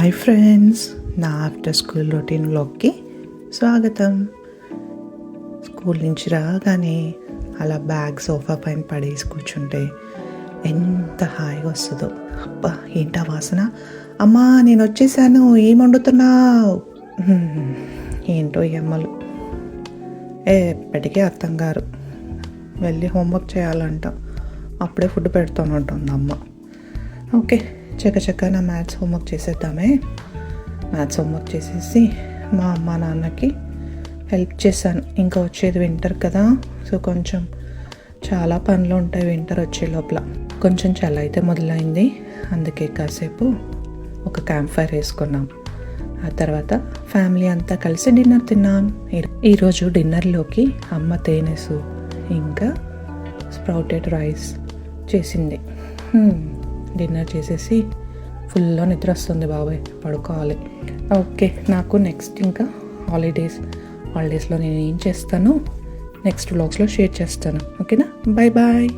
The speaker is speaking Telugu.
హాయ్ ఫ్రెండ్స్, నా ఆఫ్టర్ స్కూల్ రొటీన్ వ్లాగ్కి స్వాగతం. స్కూల్ నుంచి రాగానే అలా బ్యాగ్ సోఫా పైన పడేసి కూర్చుంటే ఎంత హాయిగా వస్తుందో. అబ్బా ఏంటా వాసన! అమ్మా నేను వచ్చేసాను, ఏం వండుతున్నావు? ఏంటో ఈ అమ్మలు ఎప్పటికీ అర్థం గారు. వెళ్ళి హోంవర్క్ చేయాలంట, అప్పుడే ఫుడ్ పెడతాను అంటుంది అమ్మ. ఓకే, చక్క నా మ్యాథ్స్ హోంవర్క్ చేసేద్దామే. మ్యాథ్స్ హోంవర్క్ చేసేసి మా అమ్మ నాన్నకి హెల్ప్ చేశాను. ఇంకా వచ్చేది వింటర్ కదా, సో కొంచెం చాలా పనులు ఉంటాయి వింటర్ వచ్చే లోపల. కొంచెం చలి అయితే మొదలైంది, అందుకే కాసేపు ఒక క్యాంప్ ఫైర్ వేసుకున్నాం. ఆ తర్వాత ఫ్యామిలీ అంతా కలిసి డిన్నర్ తిన్నాం. ఈరోజు డిన్నర్లోకి అమ్మ తేనెసు ఇంకా స్ప్రౌటెడ్ రైస్ చేసింది. డిన్నర్ చేసేసి ఫుల్గా నిద్ర వస్తుంది బాబాయ్, పడుకోవాలి. ఓకే, నాకు నెక్స్ట్ ఇంకా హాలిడేస్లో నేను ఏం చేస్తాను నెక్స్ట్ వ్లాగ్స్లో షేర్ చేస్తాను. ఓకేనా, బాయ్ బాయ్.